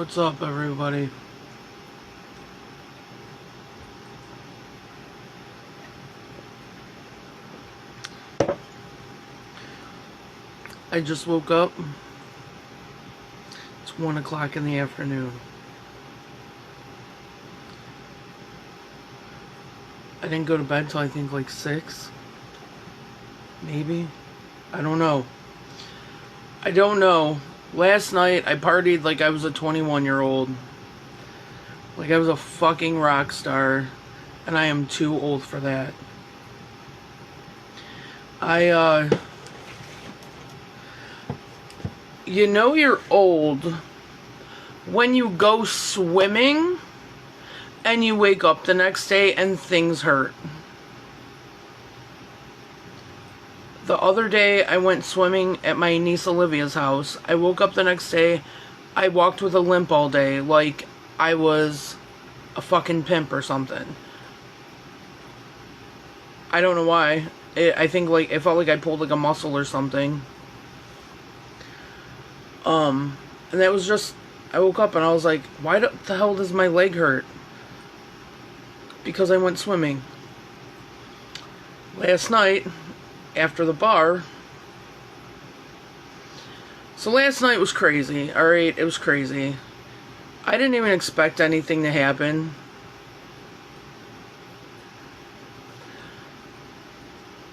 What's up, everybody? I just woke up. It's 1 o'clock in the afternoon. I didn't go to bed till I think like 6. Maybe. I don't know. Last night I partied like I was a 21-year-old. Like I was a fucking rock star. And I am too old for that. You know you're old when you go swimming and you wake up the next day and things hurt. The other day I went swimming at my niece Olivia's house. I woke up the next day, I walked with a limp all day like I was a fucking pimp or something. I don't know why. I think like it felt like I pulled like a muscle or something. And that was just, I woke up and I was like, why the hell does my leg hurt? Because I went swimming. Last night, after the bar. So last night was crazy, alright? It was crazy. I didn't even expect anything to happen.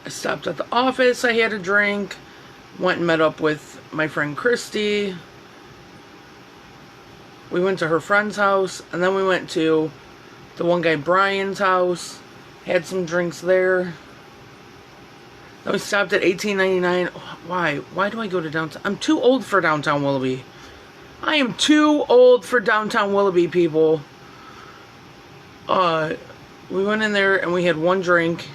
I stopped at the office, I had a drink, went and met up with my friend Christy. We went to her friend's house, and then we went to the one guy Brian's house, had some drinks there. Then we stopped at 1899. Why? Why do I go to downtown? I'm too old for downtown Willoughby. I am too old for downtown Willoughby, people. We went in there and we had one drink.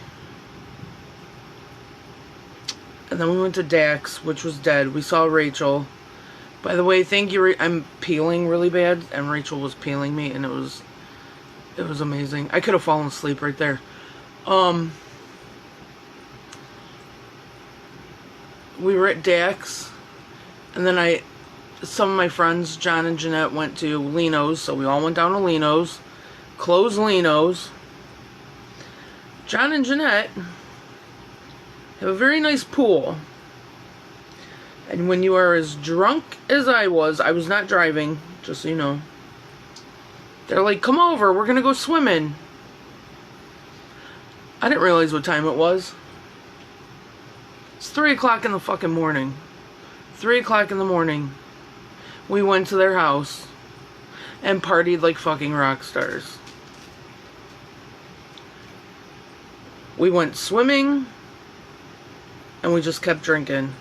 And then we went to Dax, which was dead. We saw Rachel. By the way, thank you. I'm peeling really bad, and Rachel was peeling me, and it was amazing. I could have fallen asleep right there. We were at Dax, and then some of my friends, John and Jeanette, went to Lino's, so we all went down to Lino's. Closed Lino's. John and Jeanette have a very nice pool. And when you are as drunk as I was not driving, just so you know. They're like, come over, we're gonna go swimming. I didn't realize what time it was. It's 3 o'clock in the fucking morning. 3 o'clock in the morning. We went to their house and partied like fucking rock stars. We went swimming and we just kept drinking.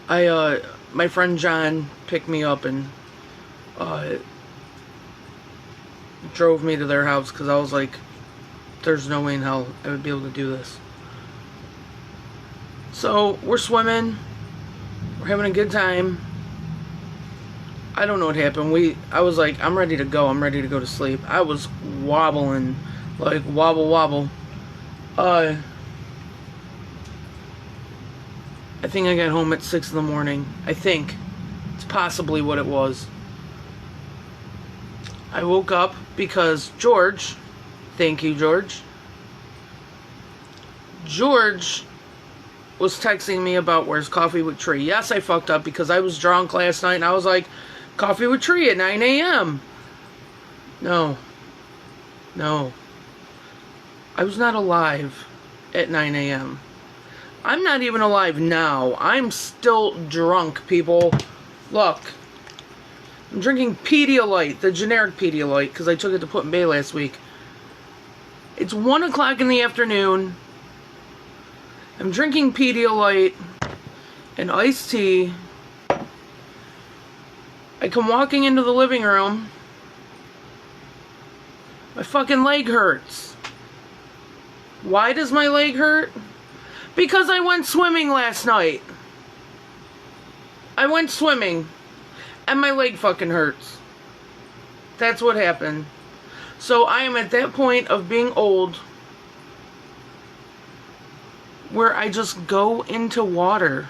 My friend John picked me up and drove me to their house because I was like, there's no way in hell I would be able to do this. So we're swimming, we're having a good time. I don't know what happened. I was like, I'm ready to go to sleep. I was wobbling, like wobble. I think I got home at 6 in the morning. I think. It's possibly what it was. I woke up because George, thank you, George. George was texting me about where's Coffee with Tree. Yes, I fucked up because I was drunk last night and I was like, Coffee with Tree at 9 a.m. No. I was not alive at 9 a.m. I'm not even alive now. I'm still drunk, people. Look. I'm drinking Pedialyte, the generic Pedialyte, because I took it to Put-in-Bay last week. It's 1 o'clock in the afternoon. I'm drinking Pedialyte and iced tea. I come walking into the living room. My fucking leg hurts. Why does my leg hurt? Because I went swimming last night. I went swimming. And my leg fucking hurts. That's what happened. So I am at that point of being old where I just go into water.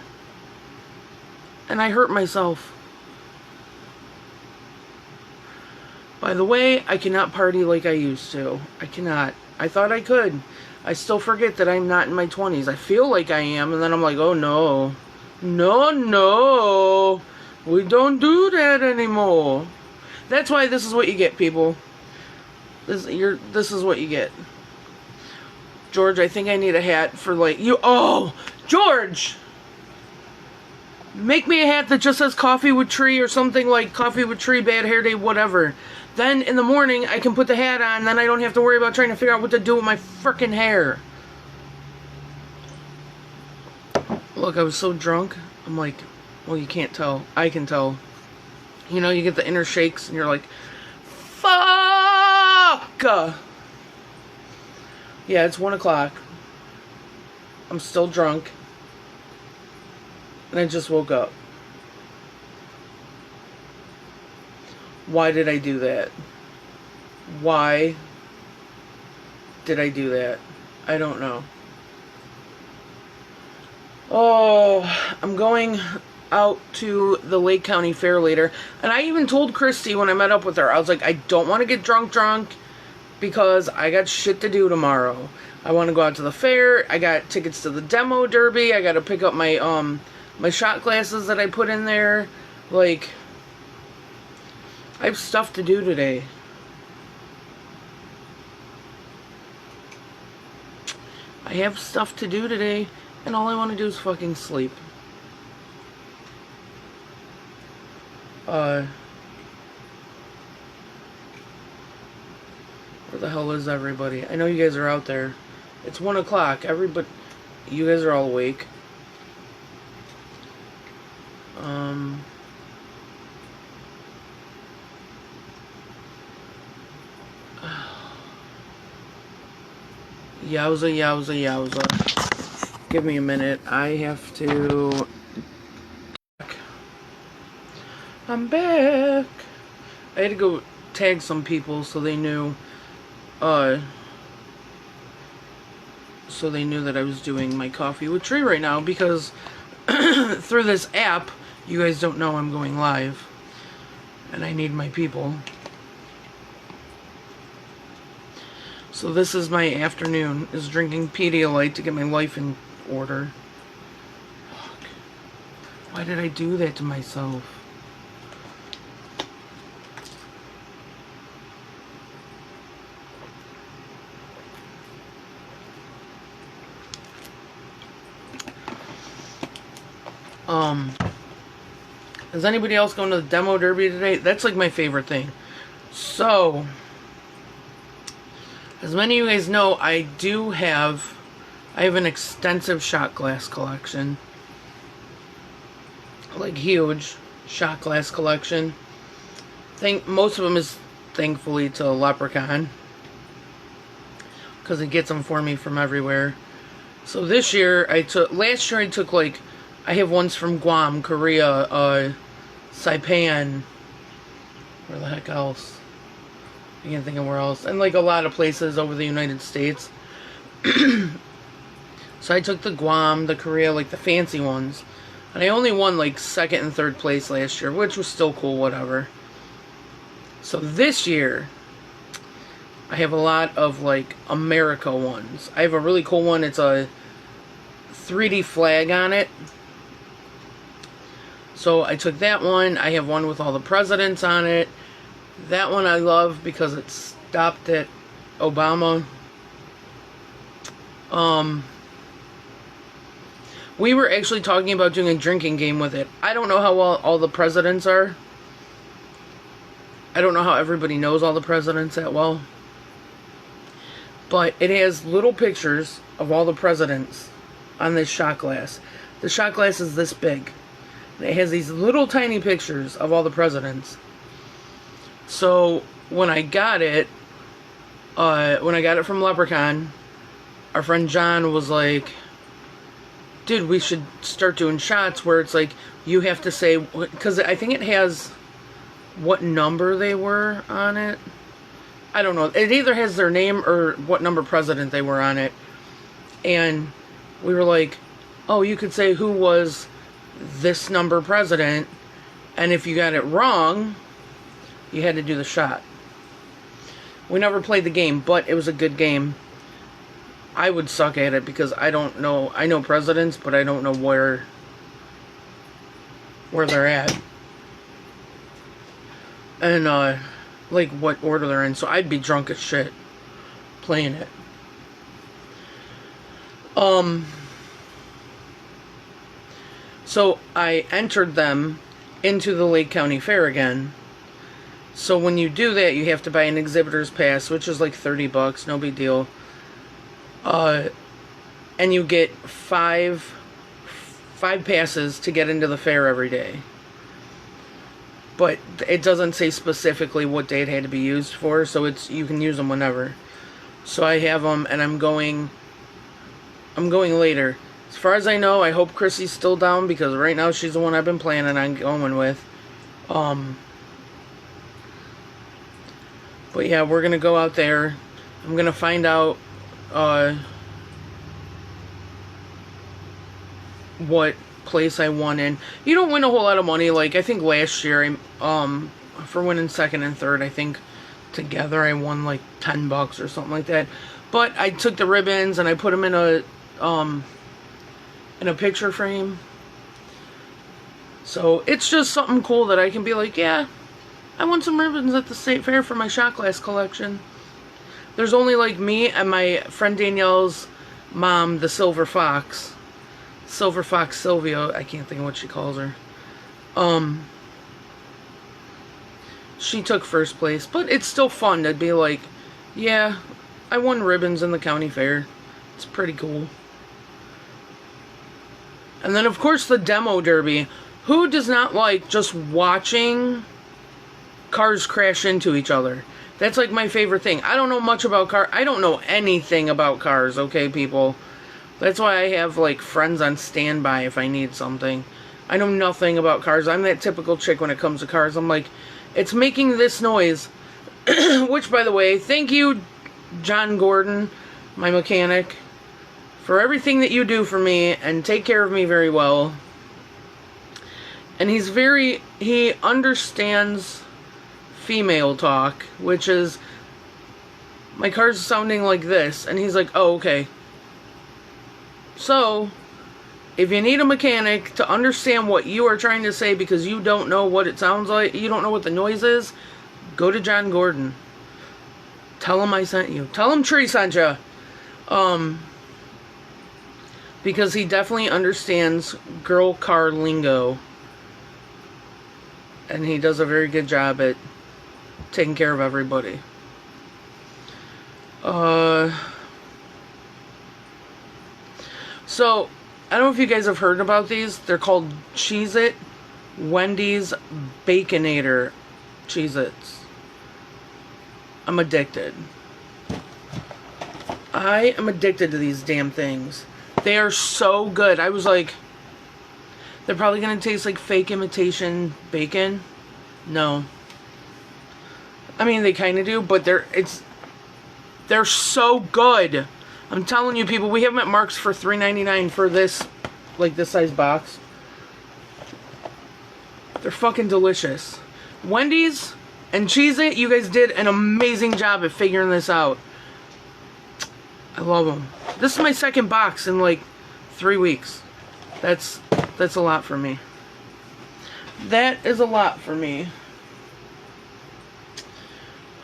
And I hurt myself. By the way, I cannot party like I used to. I cannot. I thought I could. I still forget that I'm not in my 20s. I feel like I am, and then I'm like, oh no. No. We don't do that anymore. That's why this is what you get, people. This is what you get. George, I think I need a hat for like you. Oh, George! Make me a hat that just says coffee with tree or something like coffee with tree, bad hair day, whatever. Then in the morning I can put the hat on, then I don't have to worry about trying to figure out what to do with my frickin' hair. Look, I was so drunk. I'm like, well, you can't tell. I can tell. You know, you get the inner shakes and you're like, fuck! Yeah, it's 1 o'clock. I'm still drunk. And I just woke up. Why did I do that? Why did I do that? I don't know. Oh, I'm going out to the Lake County Fair later. And I even told Christy when I met up with her, I was like, I don't want to get drunk because I got shit to do tomorrow. I want to go out to the fair. I got tickets to the demo derby. I got to pick up my my shot glasses that I put in there. Like, I have stuff to do today. I have stuff to do today, and all I want to do is fucking sleep. Where the hell is everybody? I know you guys are out there. It's 1 o'clock. Everybody, you guys are all awake. Yowza. Give me a minute. I have to... I'm back. I had to go tag some people so they knew, that I was doing my coffee with Tree right now, because through this app, you guys don't know I'm going live, and I need my people. So this is my afternoon, is drinking Pedialyte to get my life in order. Fuck. Why did I do that to myself? Is anybody else going to the demo derby today? That's like my favorite thing. So, as many of you guys know, I have an extensive shot glass collection. Like, huge shot glass collection. Most of them is thankfully to Leprechaun, because it gets them for me from everywhere. So this year, last year I took like, I have ones from Guam, Korea, Saipan, where the heck else? I can't think of where else. And like a lot of places over the United States. So I took the Guam, the Korea, like the fancy ones. And I only won like 2nd and 3rd place last year, which was still cool, whatever. So this year, I have a lot of like America ones. I have a really cool one. It's a 3D flag on it. So I took that one. I have one with all the presidents on it. That one I love because it stopped at Obama. We were actually talking about doing a drinking game with it. I don't know how well all the presidents are. I don't know how everybody knows all the presidents that well. But it has little pictures of all the presidents on this shot glass. The shot glass is this big. It has these little tiny pictures of all the presidents. So when I got it from Leprechaun, our friend John was like, dude, we should start doing shots where it's like, you have to say, because I think it has what number they were on it. I don't know. It either has their name or what number president they were on it. And we were like, oh, you could say who was this number president, and if you got it wrong, you had to do the shot. We never played the game, but it was a good game. I would suck at it because I don't know. I know presidents, but I don't know where they're at. And, like, what order they're in. So I'd be drunk as shit playing it. So I entered them into the Lake County Fair again. So when you do that, you have to buy an exhibitor's pass, which is like $30, no big deal. And you get five passes to get into the fair every day. But it doesn't say specifically what day it had to be used for, so you can use them whenever. So I have them, and I'm going later. As far as I know, I hope Chrissy's still down, because right now she's the one I've been planning on going with. But yeah, we're gonna go out there. I'm gonna find out what place I won in. You don't win a whole lot of money. Like, I think last year, for winning second and third, I think together I won like $10 or something like that. But I took the ribbons and I put them in a picture frame. So it's just something cool that I can be like, yeah, I won some ribbons at the state fair for my shot glass collection. There's only like me and my friend Danielle's mom, the Silver Fox Sylvia, I can't think of what she calls her. She took first place, but it's still fun to be like, yeah, I won ribbons in the county fair. It's pretty cool. And then, of course, the demo derby. Who does not like just watching cars crash into each other? That's like my favorite thing. I don't know much about cars. I don't know anything about cars, okay, people? That's why I have, like, friends on standby if I need something. I know nothing about cars. I'm that typical chick when it comes to cars. I'm like, it's making this noise. Which, by the way, thank you, John Gordon, my mechanic, for everything that you do for me and take care of me very well. And he understands female talk, which is, my car's sounding like this. And he's like, oh, okay. So, if you need a mechanic to understand what you are trying to say because you don't know what it sounds like, you don't know what the noise is, go to John Gordon. Tell him I sent you. Tell him Tree sent you. Because he definitely understands girl car lingo. And he does a very good job at taking care of everybody. So, I don't know if you guys have heard about these. They're called Cheez-It Wendy's Baconator Cheez-Its. I'm addicted. I am addicted to these damn things. They are so good. I was like, they're probably going to taste like fake imitation bacon. No. I mean, they kind of do, but they're so good. I'm telling you, people, we have them at Mark's for $3.99 for this, like, this size box. They're fucking delicious. Wendy's and Cheez-It, you guys did an amazing job at figuring this out. I love them. This is my second box in, like, 3 weeks. That's a lot for me. That is a lot for me.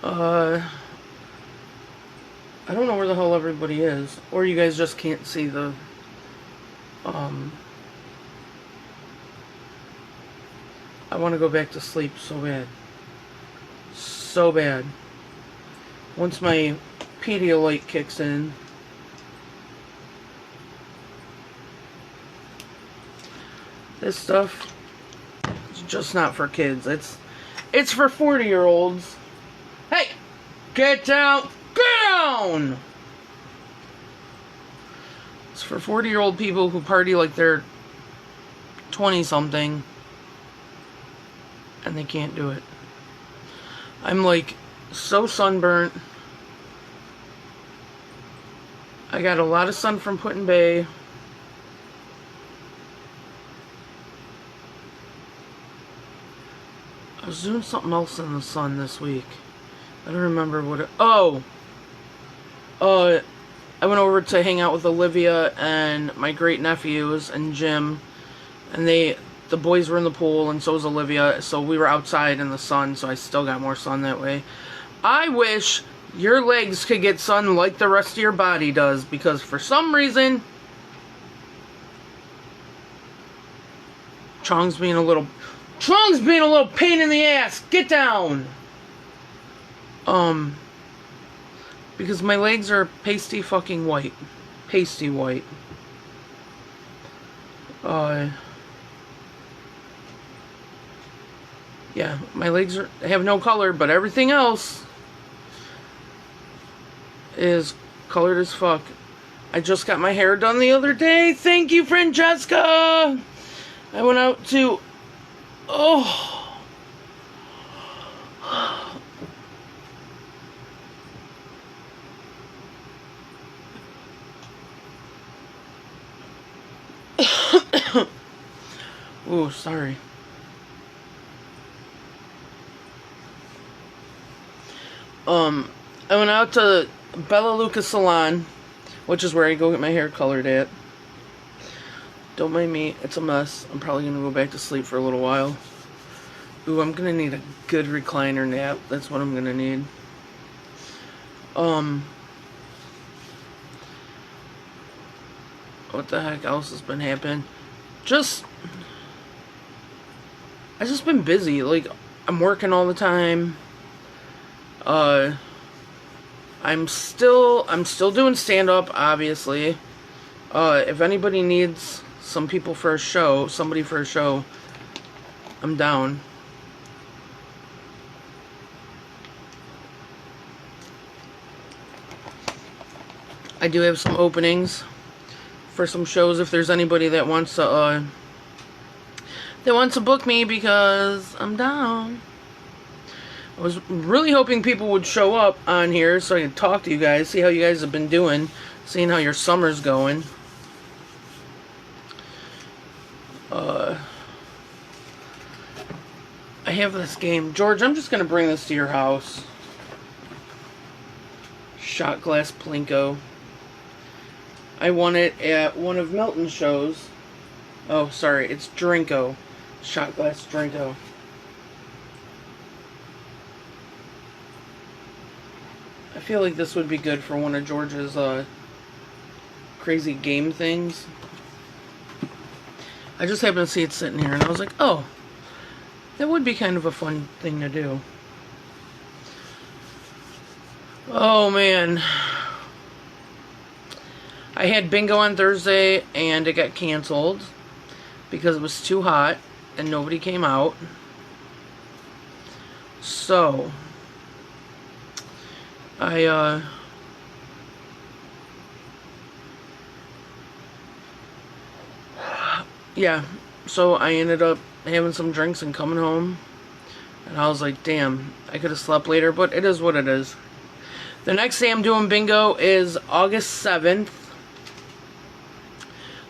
I don't know where the hell everybody is. Or you guys just can't see the... I want to go back to sleep so bad. So bad. Once my Pedialyte kicks in. This stuff is just not for kids. It's for 40-year-olds. Hey! Get down! Get down! It's for 40-year-old people who party like they're 20-something. And they can't do it. I'm like so sunburnt. I got a lot of sun from Put-in-Bay. I was doing something else in the sun this week. I don't remember what it... Oh! I went over to hang out with Olivia and my great nephews and Jim. And the boys were in the pool, and so was Olivia. So we were outside in the sun, so I still got more sun that way. I wish your legs could get sun like the rest of your body does, because for some reason... Chong's being a little pain in the ass. Get down! Because my legs are pasty fucking white. Pasty white. Yeah, my legs have no color, but everything else is colored as fuck. I just got my hair done the other day. Thank you, Francesca! I went out to... Oh... Ooh, sorry. I went out to Bella Luca Salon, which is where I go get my hair colored at. Don't mind me, it's a mess. I'm probably gonna go back to sleep for a little while. Ooh, I'm gonna need a good recliner nap. That's what I'm gonna need. What the heck else has been happening? I've just been busy. Like, I'm working all the time. I'm still doing stand-up, obviously. If anybody needs somebody for a show, I'm down. I do have some openings for some shows if there's anybody that wants to book me, because I'm down. I was really hoping people would show up on here so I could talk to you guys, see how you guys have been doing, seeing how your summer's going. I have this game. George, I'm just going to bring this to your house. Shot Glass Plinko. I won it at one of Milton's shows. Oh, sorry, it's Drinko. Shot Glass Drinko. I feel like this would be good for one of George's crazy game things. I just happened to see it sitting here and I was like, oh, that would be kind of a fun thing to do. Oh man. I had bingo on Thursday and it got canceled because it was too hot and nobody came out. So yeah, so I ended up having some drinks and coming home, and I was like, damn, I could have slept later, but it is what it is. The next day I'm doing bingo is August 7th.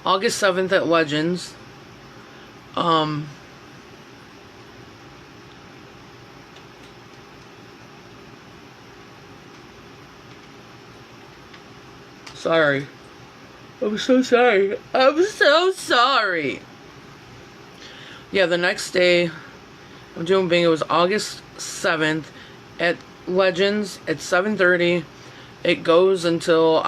August 7th at Legends. Sorry. I'm so sorry. I'm so sorry. Yeah, the next day I'm doing bingo is August 7th at Legends at 7:30. It goes until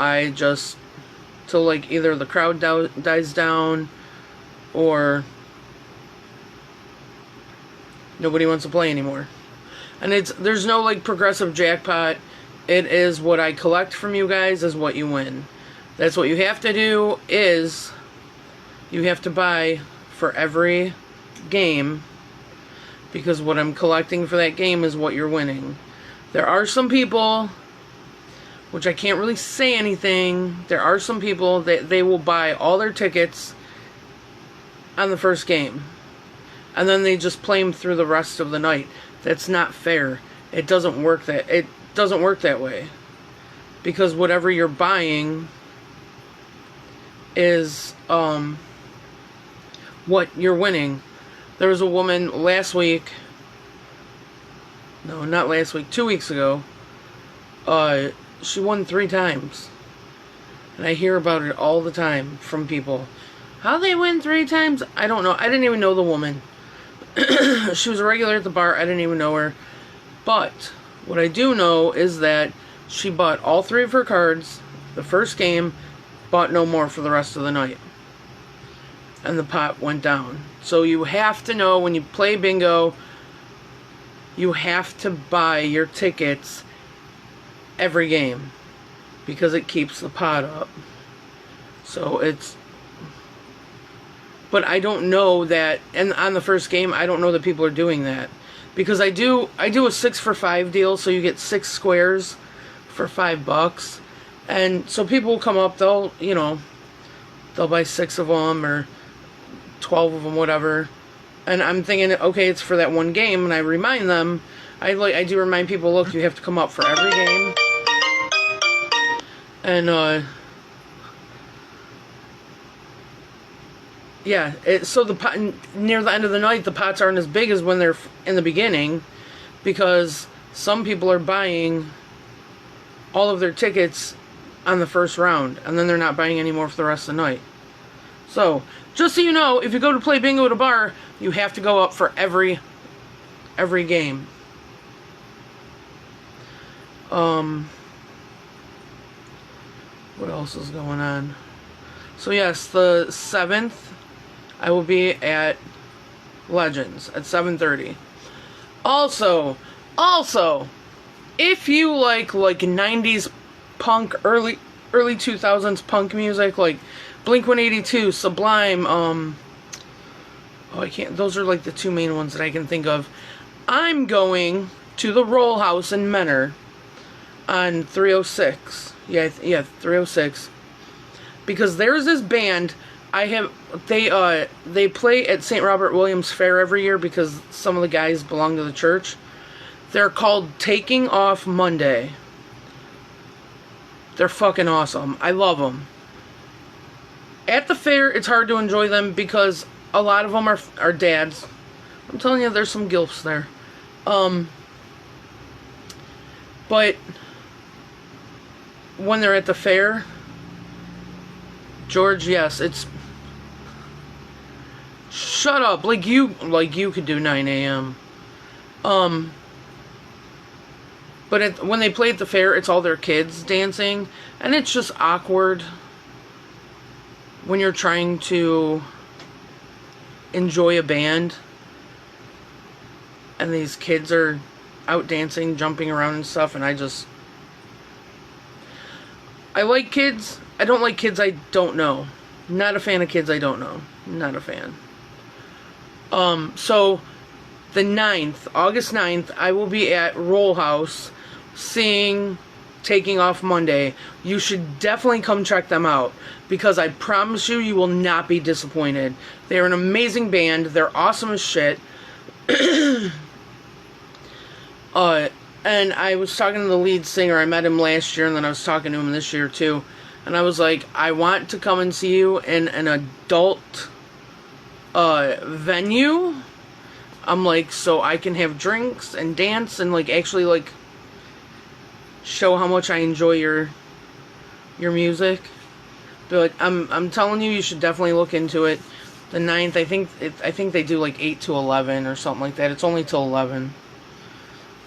till like either the crowd dies down or nobody wants to play anymore. And there's no like progressive jackpot. It is what I collect from you guys is what you win. That's what you have to do, is you have to buy for every game, because what I'm collecting for that game is what you're winning. There are some people, which I can't really say anything, there are some people that they will buy all their tickets on the first game, and then they just play them through the rest of the night. That's not fair. It doesn't work that way. Because whatever you're buying is what you're winning. There was a woman last week, no, not last week, 2 weeks ago, she won 3 times. And I hear about it all the time from people. How they win 3 times? I don't know. I didn't even know the woman. She was a regular at the bar. I didn't even know her. But what I do know is that she bought all 3 of her cards the first game, bought no more for the rest of the night. And the pot went down. So you have to know when you play bingo, you have to buy your tickets every game because it keeps the pot up. So it's... But I don't know that, and on the first game, I don't know that people are doing that. Because I do a 6 for 5 deal, so you get 6 squares for $5. And so people will come up, they'll buy 6 of them or 12 of them, whatever. And I'm thinking, okay, it's for that one game, and I remind them, I do remind people, look, you have to come up for every game. And, yeah, so the pot, near the end of the night, the pots aren't as big as when they're in the beginning, because some people are buying all of their tickets on the first round, and then they're not buying any more for the rest of the night. So, just so you know, if you go to play bingo at a bar, you have to go up for every game. What else is going on? So yes, the 7th, I will be at Legends at 7:30. Also, if you like 90s punk, early 2000s punk music, like Blink-182, Sublime, those are like the 2 main ones that I can think of. I'm going to the Roll House in Menor on 306. Yeah, 306. Because there's this band they play at St. Robert Williams Fair every year because some of the guys belong to the church. They're called Taking Off Monday. They're fucking awesome. I love them. At the fair, it's hard to enjoy them because a lot of them are dads. I'm telling you, there's some gilfs there. But when they're at the fair, George, yes, it's... Shut up. Like you could do 9 a.m. But when they play at the fair, it's all their kids dancing. And it's just awkward when you're trying to enjoy a band and these kids are out dancing, jumping around and stuff, and I like kids. I don't like kids I don't know. Not a fan of kids I don't know. Not a fan. So the 9th, August 9th, I will be at Roll House seeing Taking Off Monday. You should definitely come check them out because I promise you will not be disappointed. They're an amazing band. They're awesome as shit. And I was talking to the lead singer. I met him last year, and then I was talking to him this year too. And I was like, I want to come and see you in an adult venue. I'm like, so I can have drinks and dance and actually show how much I enjoy your music. But I'm telling you, you should definitely look into it. The 9th, I think they do 8 to 11 or something like that. It's only till 11.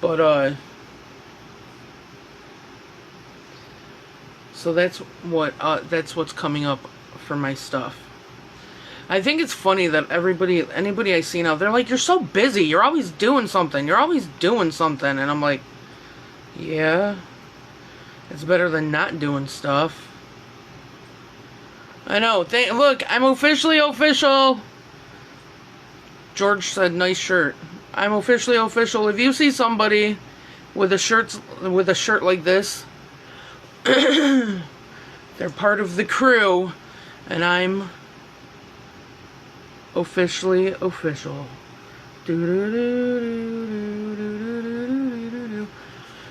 But so that's what's coming up for my stuff. I think it's funny that anybody I see now, they're like, you're so busy, you're always doing something, and I'm like, yeah, it's better than not doing stuff. I know. Look, I'm officially official. George said, nice shirt. I'm officially official. If you see somebody with a shirt like this, they're part of the crew, and I'm officially official.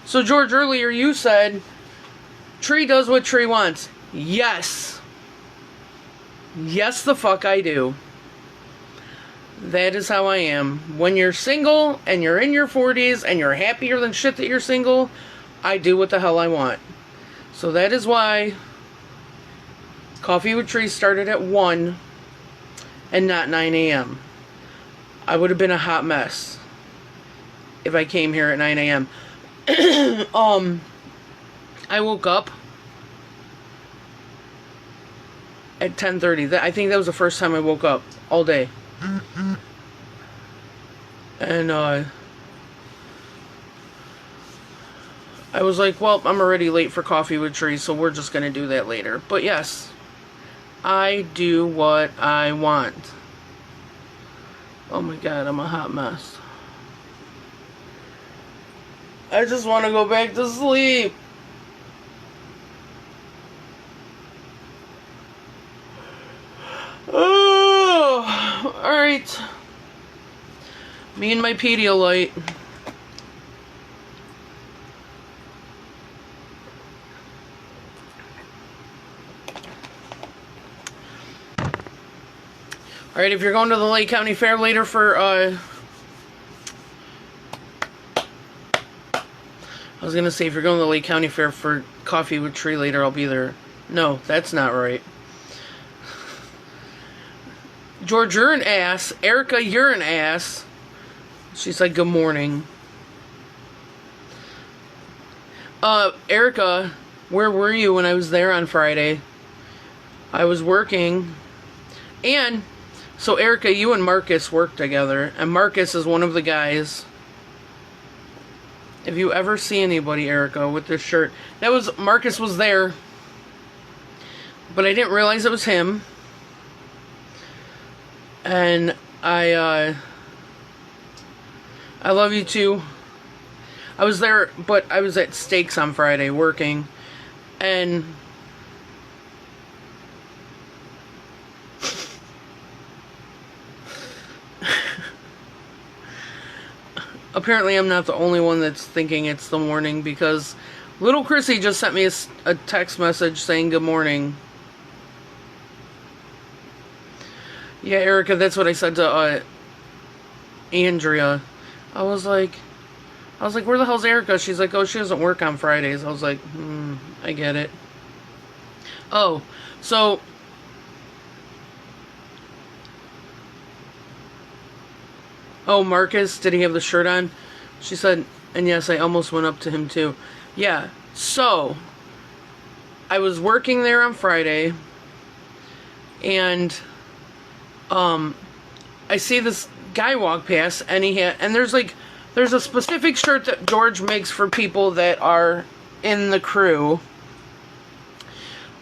So George, earlier you said Tree does what Tree wants. Yes. Yes, the fuck I do. That is how I am. When you're single and you're in your 40s and you're happier than shit that you're single, I do what the hell I want. So that is why Coffee with Trees started at 1 and not 9 a.m. I would have been a hot mess if I came here at 9 a.m. I woke up at 10:30. I think that was the first time I woke up all day. And I was like, well, I'm already late for Coffee with Trees, so we're just going to do that later. But yes, I do what I want. Oh my god, I'm a hot mess. I just want to go back to sleep. Oh, alright. Me and my Pedialyte. Alright, if you're going to the Lake County Fair later for, I was going to say, if you're going to the Lake County Fair for Coffee with Tree later, I'll be there. No, that's not right. George, you're an ass. Erica, you're an ass. She's like, good morning. Erica, where were you when I was there on Friday? I was working. And, so Erica, you and Marcus work together. And Marcus is one of the guys. If you ever see anybody, Erica, with this shirt. Marcus was there. But I didn't realize it was him. And I love you too. I was there, but I was at Steaks on Friday working. And apparently I'm not the only one that's thinking it's the morning, because little Chrissy just sent me a text message saying good morning. Yeah, Erica, that's what I said to Andrea. I was like, where the hell's Erica? She's like, oh, she doesn't work on Fridays. I was like, I get it. Oh, so Marcus, did he have the shirt on? She said, and yes, I almost went up to him too. Yeah, so I was working there on Friday, and I see this guy walk past, and there's a specific shirt that George makes for people that are in the crew,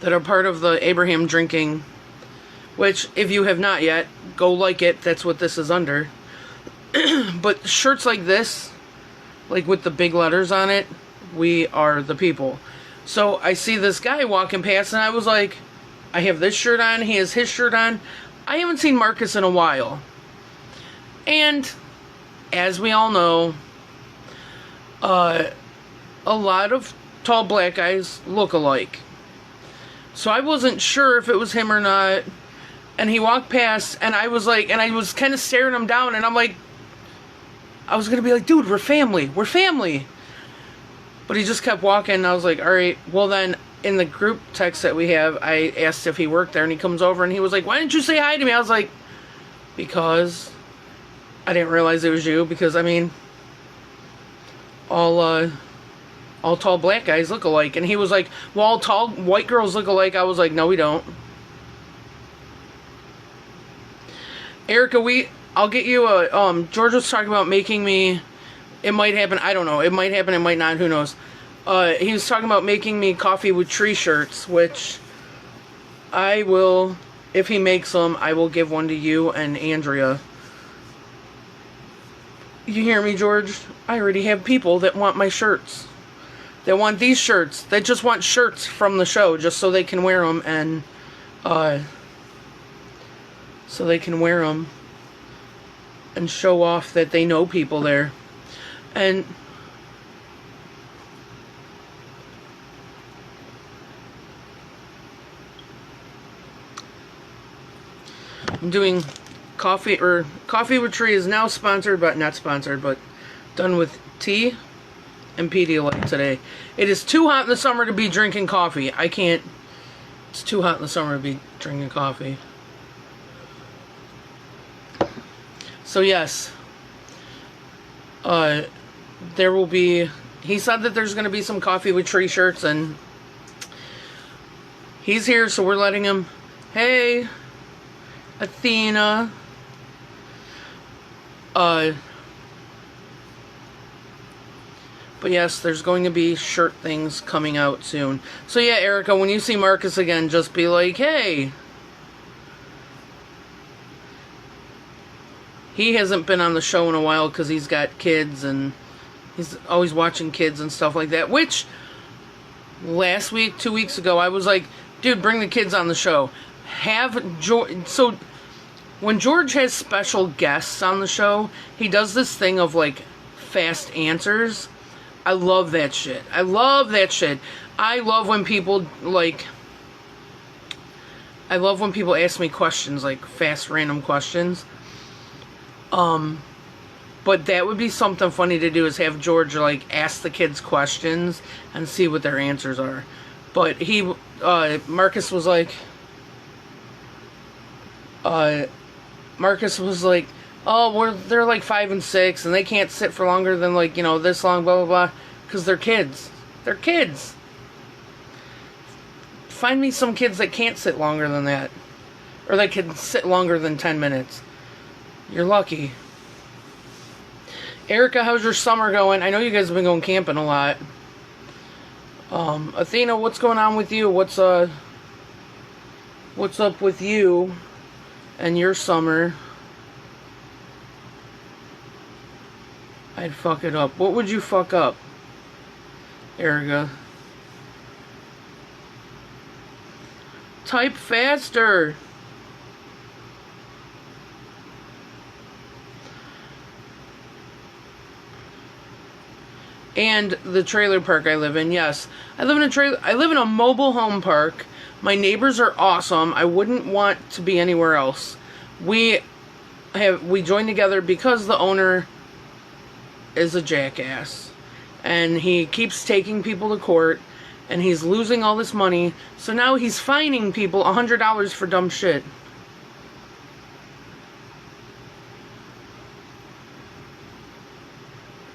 that are part of the Abraham Drinking, which, if you have not yet, go like it. That's what this is under. But shirts like this, like with the big letters on it, we are the people. So I see this guy walking past, and I was like, I have this shirt on, he has his shirt on. I haven't seen Marcus in a while. And as we all know, a lot of tall black guys look alike. So I wasn't sure if it was him or not. And he walked past, and I was like, and I was kind of staring him down, and I'm like, I was going to be like, dude, we're family. We're family. But he just kept walking, and I was like, all right. Well, then, in the group text that we have, I asked if he worked there, and he comes over, and he was like, why didn't you say hi to me? I was like, because I didn't realize it was you. Because, I mean, all tall black guys look alike. And he was like, well, all tall white girls look alike. I was like, no, we don't. Erica, I'll get you a, George was talking about making me, it might happen, I don't know, it might happen, it might not, who knows. He was talking about making me Coffee with Tree shirts, which I will, if he makes them, I will give one to you and Andrea. You hear me, George? I already have people that want my shirts. They want these shirts. They just want shirts from the show, just so they can wear them, and, so they can wear them and show off that they know people there. And I'm doing Coffee with Tree is now sponsored, but not sponsored, but done with tea. and Pedialyte today. It is too hot in the summer to be drinking coffee. I can't. It's too hot in the summer to be drinking coffee. So yes, there will be. He said that there's going to be some coffee with tree shirts, and he's here, so we're letting him. Hey, Athena. But yes, there's going to be shirt things coming out soon. So yeah, Erica, when you see Marcus again, just be like, hey. He hasn't been on the show in a while because he's got kids and he's always watching kids and stuff like that. Which, last week, 2 weeks ago, I was like, dude, bring the kids on the show. Have George. So, when George has special guests on the show, he does this thing of, like, fast answers. I love that shit. I love that shit. I love when people, like, I love when people ask me questions, like, fast, random questions. But that would be something funny to do, is have George, like, ask the kids questions and see what their answers are. But he, Marcus was like, oh, they're like 5 and 6 and they can't sit for longer than, like, you know, this long, blah, blah, blah, because they're kids. They're kids. Find me some kids that can't sit longer than that. Or that can sit longer than 10 minutes. You're lucky. Erica, how's your summer going? I know you guys have been going camping a lot. Athena, what's going on with you? What's up with you and your summer? I'd fuck it up. What would you fuck up, Erica? Type faster. And the trailer park I live in, yes. I live in a mobile home park. My neighbors are awesome. I wouldn't want to be anywhere else. We joined together because the owner is a jackass. And he keeps taking people to court. And he's losing all this money. So now he's fining people $100 for dumb shit.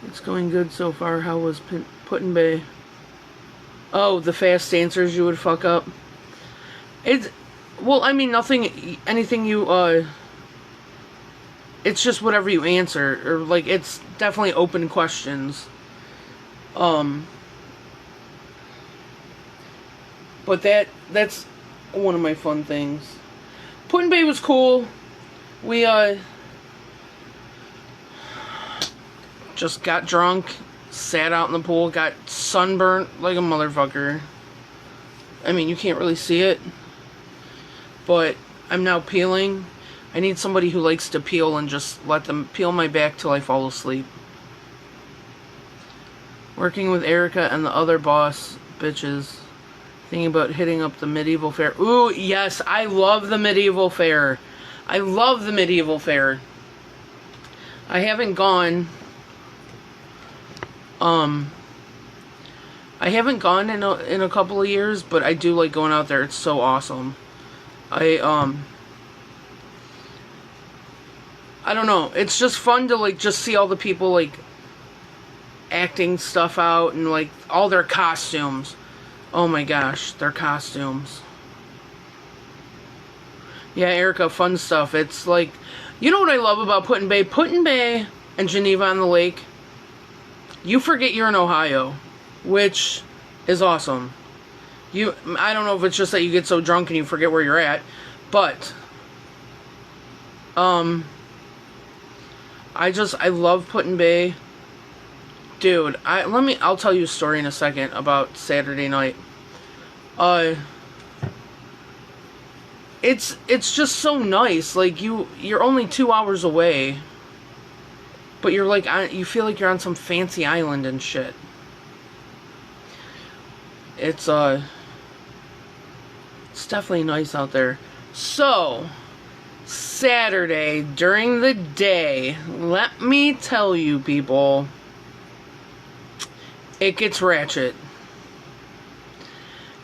It's going good so far. How was Put-in-Bay? Oh, the fast answers you would fuck up. Well, I mean, anything you, it's just whatever you answer, or, like, it's definitely open questions. But that's one of my fun things. Put-in-Bay was cool. We, just got drunk, sat out in the pool, got sunburnt like a motherfucker. I mean, you can't really see it, but I'm now peeling. I need somebody who likes to peel and just let them peel my back till I fall asleep. Working with Erica and the other boss bitches. Thinking about hitting up the medieval fair. Ooh, yes, I love the medieval fair. I love the medieval fair. I haven't gone... I haven't gone in a couple of years, but I do like going out there. It's so awesome. I don't know. It's just fun to, like, just see all the people, like, acting stuff out and, like, all their costumes. Oh my gosh, their costumes. Yeah, Erica, fun stuff. It's like, you know what I love about Put-in-Bay? Put-in-Bay and Geneva on the Lake. You forget you're in Ohio, which is awesome. I don't know if it's just that you get so drunk and you forget where you're at, but I love Put-in-Bay. Dude, I'll tell you a story in a second about Saturday night. It's just so nice. Like, you're only 2 hours away. But you're like, you feel like you're on some fancy island and shit. It's definitely nice out there. So, Saturday, during the day, let me tell you, people, it gets ratchet.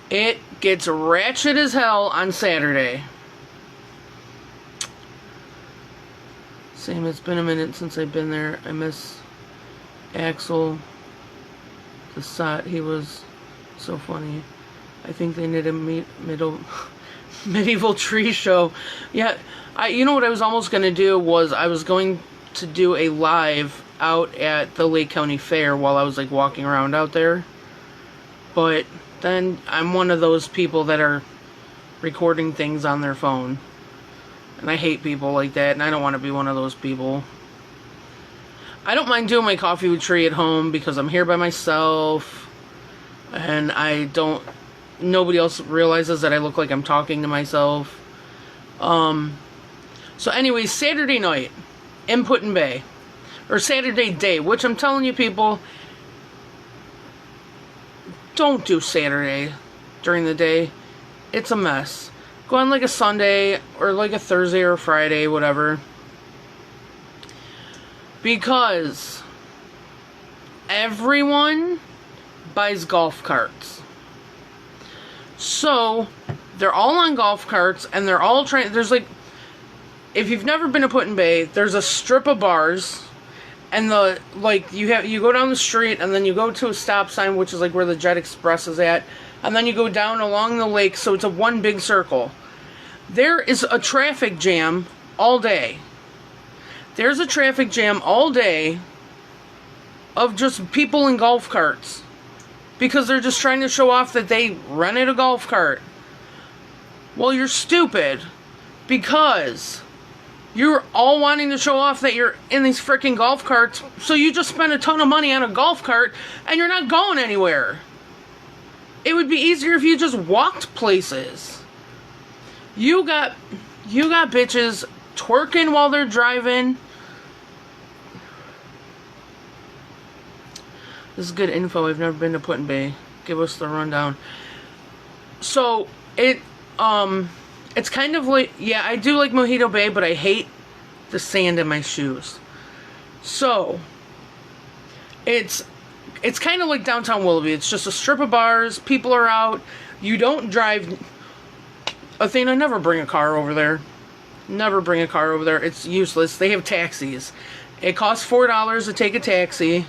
It gets ratchet as hell on Saturday. Same, it's been a minute since I've been there. I miss Axel the Sot. He was so funny. I think they did a medieval tree show. Yeah, you know what I was almost going to do was I was going to do a live out at the Lake County Fair while I was like walking around out there. But then I'm one of those people that are recording things on their phone. And I hate people like that, and I don't want to be one of those people. I don't mind doing my coffee with Tree at home because I'm here by myself. And nobody else realizes that I look like I'm talking to myself. So anyways, Saturday night in Put-in-Bay. Or Saturday day, which I'm telling you people, don't do Saturday during the day. It's a mess. Go on like a Sunday or like a Thursday or a Friday, whatever. Because everyone buys golf carts. So they're all on golf carts and they're all trying. There's like, if you've never been to Put-in-Bay, there's a strip of bars. And you go down the street and then you go to a stop sign, which is like where the Jet Express is at. And then you go down along the lake, so it's a one big circle. There is a traffic jam all day. There's a traffic jam all day of just people in golf carts. Because they're just trying to show off that they rented a golf cart. Well, you're stupid. Because you're all wanting to show off that you're in these freaking golf carts. So you just spent a ton of money on a golf cart and you're not going anywhere. It would be easier if you just walked places. You got bitches twerking while they're driving. This is good info. I've never been to Put-in-Bay. Give us the rundown. So it's kind of like, yeah, I do like Mojito Bay, but I hate the sand in my shoes. So it's kind of like downtown Willoughby. It's just a strip of bars. People are out. You don't drive. Athena, never bring a car over there. Never bring a car over there. It's useless. They have taxis. It costs $4 to take a taxi.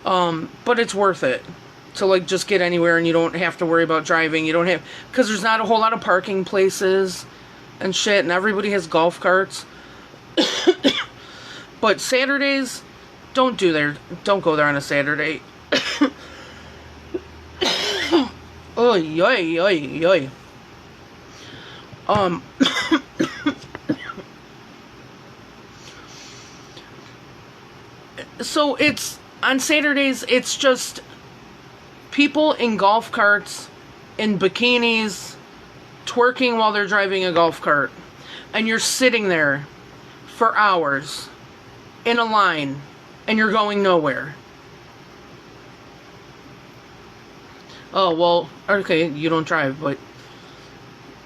But it's worth it to like just get anywhere and you don't have to worry about driving. You don't have, because there's not a whole lot of parking places and shit, and everybody has golf carts. But Saturdays, don't go there on a Saturday. Oy, oy, oy, oy. So it's, on Saturdays, it's just people in golf carts, in bikinis, twerking while they're driving a golf cart. And you're sitting there for hours in a line, and you're going nowhere. Oh, well, okay, you don't drive, but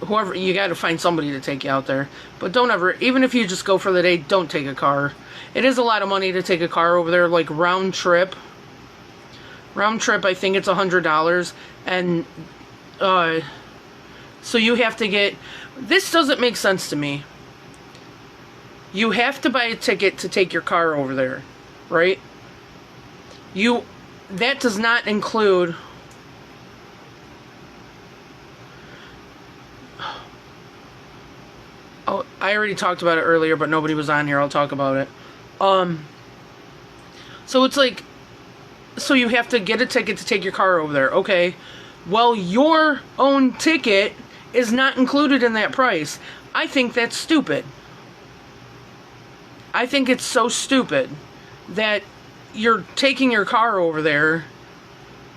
whoever, you gotta find somebody to take you out there. But don't ever, even if you just go for the day, don't take a car. It is a lot of money to take a car over there, like round trip. Round trip, I think it's $100. And, so you have to get, this doesn't make sense to me. You have to buy a ticket to take your car over there, right? That does not include, oh, I already talked about it earlier, but nobody was on here. I'll talk about it. So it's like, so you have to get a ticket to take your car over there. Okay. Well, your own ticket is not included in that price. I think that's stupid. I think it's so stupid that you're taking your car over there,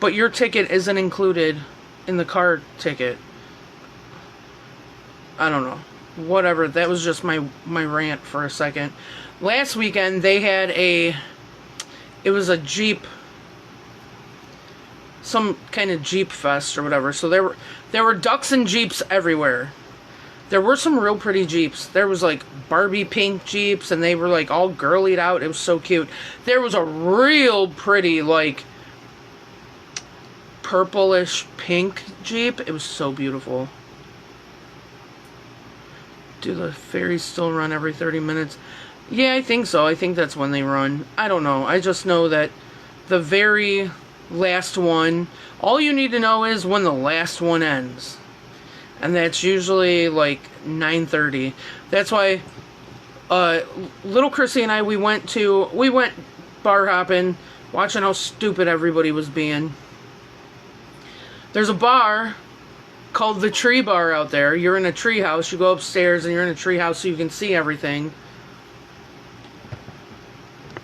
but your ticket isn't included in the car ticket. I don't know. Whatever. That was just my rant for a second. Last weekend, they had it was a Jeep, some kind of Jeep fest or whatever. So there were ducks and Jeeps everywhere. There were some real pretty Jeeps. There was like Barbie pink Jeeps, and they were like all girlied out. It was so cute. There was a real pretty like purplish pink Jeep. It was so beautiful. Do the ferries still run every 30 minutes? Yeah, I think so. I think that's when they run. I don't know. I just know that the very last one, all you need to know is when the last one ends. And that's usually like 9:30. That's why little Chrissy and I, we went bar hopping, watching how stupid everybody was being. There's a bar called the Tree Bar out there. You're in a tree house. You go upstairs and you're in a tree house so you can see everything.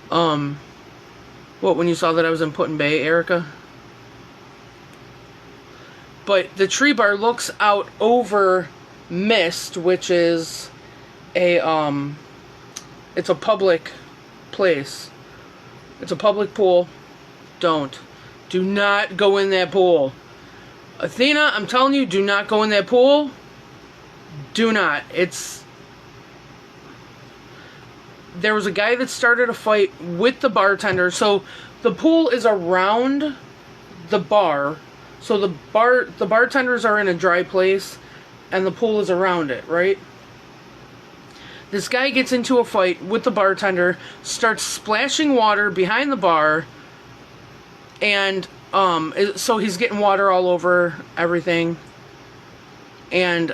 What, when you saw that I was in Put-in-Bay, Erica? But the Tree Bar looks out over Mist, which is it's a public place. It's a public pool. Do not go in that pool. Athena, I'm telling you, do not go in that pool. Do not. There was a guy that started a fight with the bartender. So the pool is around the bar. So the bartenders are in a dry place and the pool is around it, right? This guy gets into a fight with the bartender, starts splashing water behind the bar, and so he's getting water all over everything. And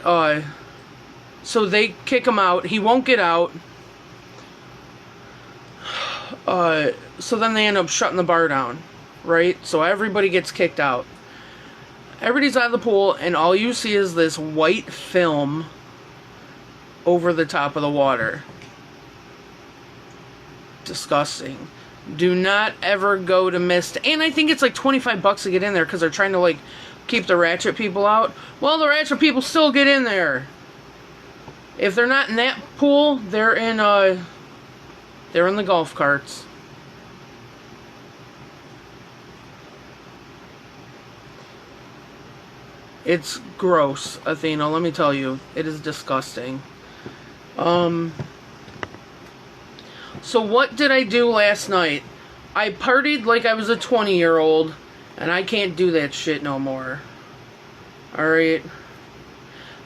so they kick him out. He won't get out. So then they end up shutting the bar down, right? So everybody gets kicked out. Everybody's out of the pool, and all you see is this white film over the top of the water. Disgusting. Do not ever go to Mist. And I think it's like $25 to get in there because they're trying to like keep the ratchet people out. Well, the ratchet people still get in there. If they're not in that pool, they're in the golf carts. It's gross, Athena, let me tell you. It is disgusting. So what did I do last night? I partied like I was a 20-year-old, and I can't do that shit no more. Alright?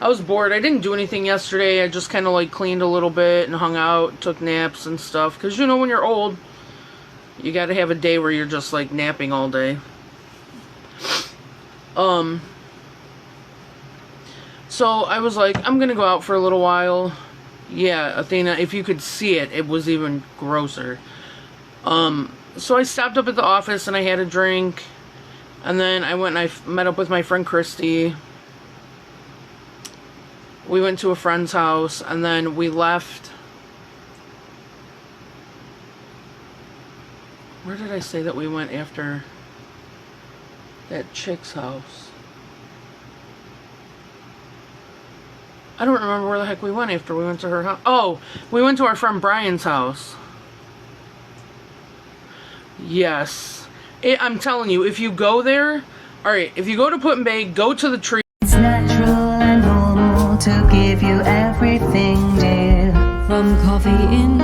I was bored. I didn't do anything yesterday. I just kind of like cleaned a little bit and hung out, took naps and stuff. Because, you know, when you're old, you gotta have a day where you're just like napping all day. So I was like, I'm gonna go out for a little while. Yeah, Athena, if you could see it, it was even grosser. So I stopped up at the office and I had a drink. And then I went and I met up with my friend Christy. We went to a friend's house and then we left. Where did I say that we went after that chick's house? I don't remember where the heck we went after we went to her house. Oh, we went to our friend Brian's house. Yes. I'm telling you, if you go there, alright, if you go to Put-in-Bay, go to the tree. It's natural and normal to give you everything, dear. From coffee in